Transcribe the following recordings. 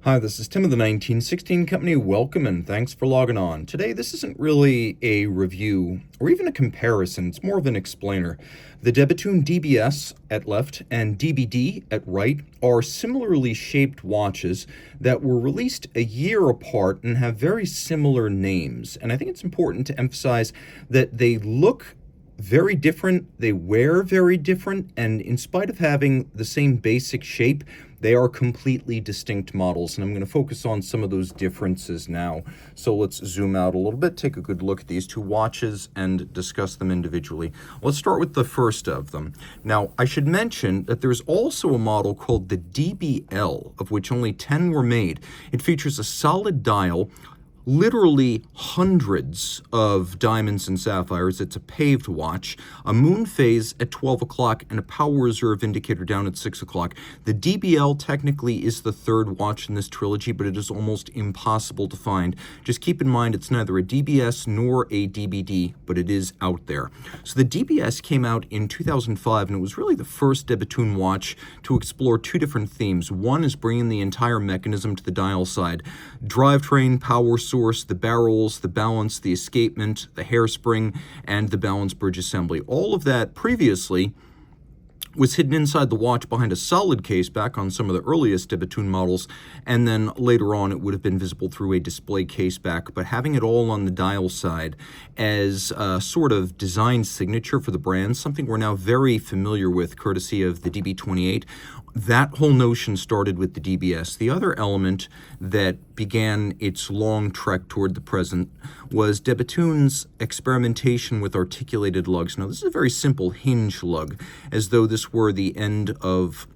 Hi, this is Tim of the 1916 Company. Welcome and thanks for logging on. Today, this isn't really a review or even a comparison. It's more of an explainer. The De Bethune DBS at left and DBD at right are similarly shaped watches that were released a year apart and have very similar names. And I think it's important to emphasize that they look very different, they wear very different, and in spite of having the same basic shape, they are completely distinct models, and I'm going to focus on some of those differences now. So let's zoom out a little bit, take a good look at these two watches, and discuss them individually. Let's start with the first of them. Now, I should mention that there's also a model called the DBL, of which only 10 were made. It features a solid dial, literally hundreds of diamonds and sapphires. It's a paved watch, a moonphase at 12 o'clock, and a power reserve indicator down at 6 o'clock. The DBL technically is the third watch in this trilogy, but it is almost impossible to find. Just keep in mind it's neither a DBS nor a DBD, but it is out there. So the DBS came out in 2005, and it was really the first De Bethune watch to explore two different themes. One is bringing the entire mechanism to the dial side. Drivetrain, power source, the barrels, the balance, the escapement, the hairspring, and the balance bridge assembly. All of that previously was hidden inside the watch behind a solid case back on some of the earliest De Bethune models, and then later on it would have been visible through a display case back, but having it all on the dial side as a sort of design signature for the brand, something we're now very familiar with courtesy of the DB28. That whole notion started with the DBS. The other element that began its long trek toward the present was De Bethune's experimentation with articulated lugs. Now, this is a very simple hinge lug, as though this were the end of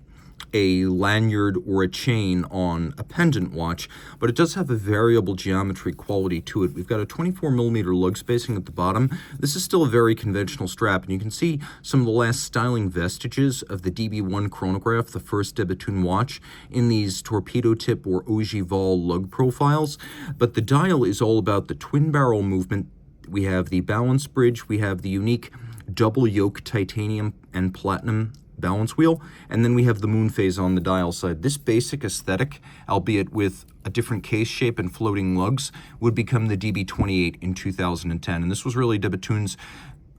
a lanyard or a chain on a pendant watch, but it does have a variable geometry quality to it. We've got a 24mm lug spacing at the bottom. This is still a very conventional strap, and you can see some of the last styling vestiges of the DB1 chronograph, the first De Bethune watch, in these torpedo tip or ogival lug profiles. But the dial is all about the twin barrel movement. We have the balance bridge, we have the unique double yoke titanium and platinum balance wheel, and then we have the moonphase on the dial side. This basic aesthetic, albeit with a different case shape and floating lugs, would become the DB28 in 2010. And this was really De Bethune's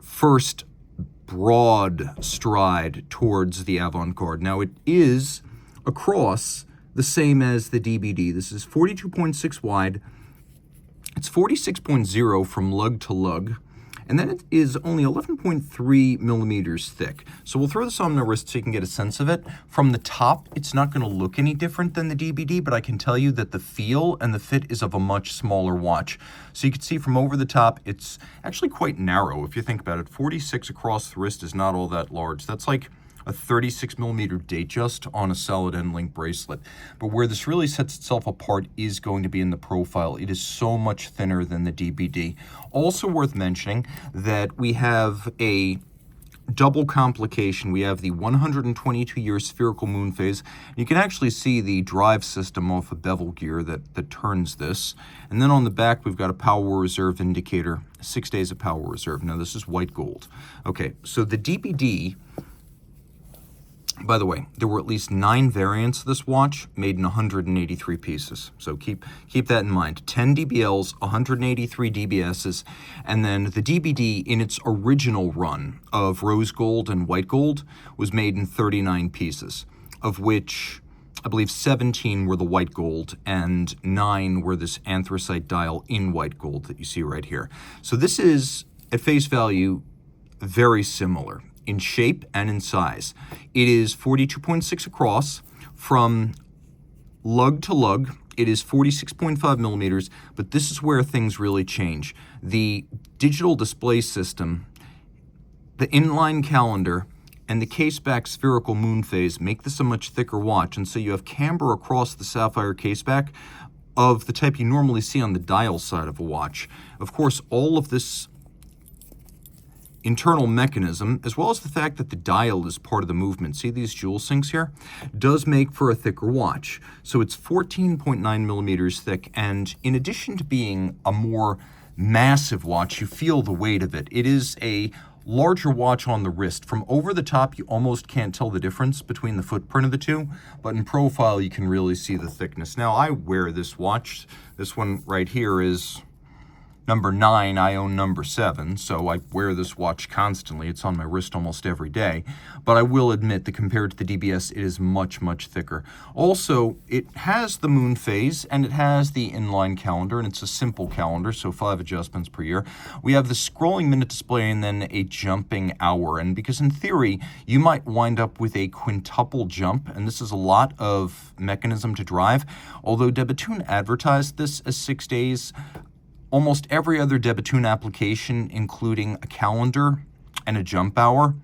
first broad stride towards the avant-garde. Now, it is across the same as the DBD. This is 42.6 wide. It's 46.0 from lug to lug. And then it is only 11.3 millimeters thick. So we'll throw this on my wrist so you can get a sense of it. From the top, it's not going to look any different than the DBD, but I can tell you that the feel and the fit is of a much smaller watch. So you can see from over the top, it's actually quite narrow if you think about it. 46 across the wrist is not all that large. That's like a 36mm Datejust on a solid end link bracelet. But where this really sets itself apart is going to be in the profile. It is so much thinner than the DBD. Also worth mentioning that we have a double complication. We have the 122-year spherical moonphase. You can actually see the drive system off a bevel gear that turns this. And then on the back, we've got a power reserve indicator, 6 days of power reserve. Now, this is white gold. Okay, so the DBD, by the way, there were at least 9 variants of this watch made in 183 pieces. So keep that in mind. 10 DBLs, 183 DBSs, and then the DBD in its original run of rose gold and white gold was made in 39 pieces, of which I believe 17 were the white gold and 9 were this anthracite dial in white gold that you see right here. So this is, at face value, very similar in shape and in size. It is 42.6 across from lug to lug. It is 46.5 millimeters, but this is where things really change. The digital display system, the inline calendar, and the caseback spherical moonphase make this a much thicker watch, and so you have camber across the sapphire caseback of the type you normally see on the dial side of a watch. Of course, all of this internal mechanism, as well as the fact that the dial is part of the movement, see these jewel sinks here, does make for a thicker watch. So it's 14.9 millimeters thick, and in addition to being a more massive watch, you feel the weight of it. It is a larger watch on the wrist. From over the top, you almost can't tell the difference between the footprint of the two, but in profile, you can really see the thickness. Now, I wear this watch. This one right here is number 9, I own number 7, so I wear this watch constantly. It's on my wrist almost every day. But I will admit that compared to the DBS, it is much, much thicker. Also, it has the moon phase, and it has the inline calendar, and it's a simple calendar, so 5 adjustments per year. We have the scrolling minute display and then a jumping hour. And because in theory, you might wind up with a quintuple jump, and this is a lot of mechanism to drive. Although De Bethune advertised this as 6 days, almost every other De Bethune application, including a calendar and a jump hour,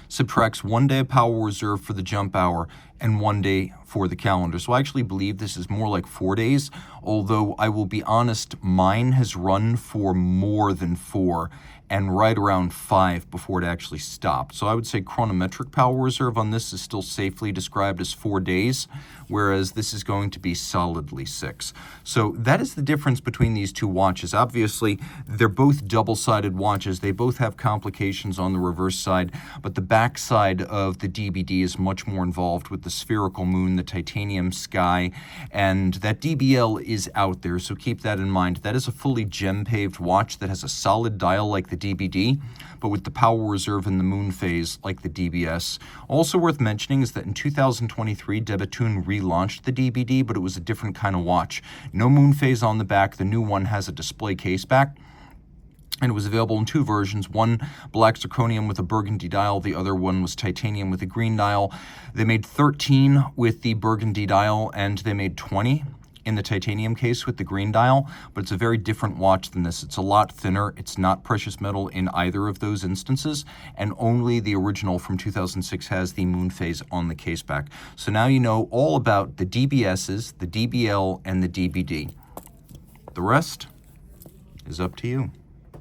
subtracts 1 day of power reserve for the jump hour and 1 day for the calendar. So I actually believe this is more like 4 days, although I will be honest, mine has run for more than 4 and right around 5 before it actually stopped. So I would say chronometric power reserve on this is still safely described as 4 days, whereas this is going to be solidly 6. So that is the difference between these two watches. Obviously, they're both double-sided watches. They both have complications on the reverse side, but the back side of the DBD is much more involved with the spherical moon, the titanium sky, and that DBL is out there, so keep that in mind. That is a fully gem-paved watch that has a solid dial like the DBD, but with the power reserve and the moon phase like the DBS. Also worth mentioning is that in 2023, De Bethune relaunched the DBD, but it was a different kind of watch. No moon phase on the back. The new one has a display case back, and it was available in 2 versions, one black zirconium with a burgundy dial, the other one was titanium with a green dial. They made 13 with the burgundy dial, and they made 20 in the titanium case with the green dial, but it's a very different watch than this. It's a lot thinner. It's not precious metal in either of those instances, and only the original from 2006 has the moon phase on the case back. So now you know all about the DBSs, the DBL, and the DBD. The rest is up to you.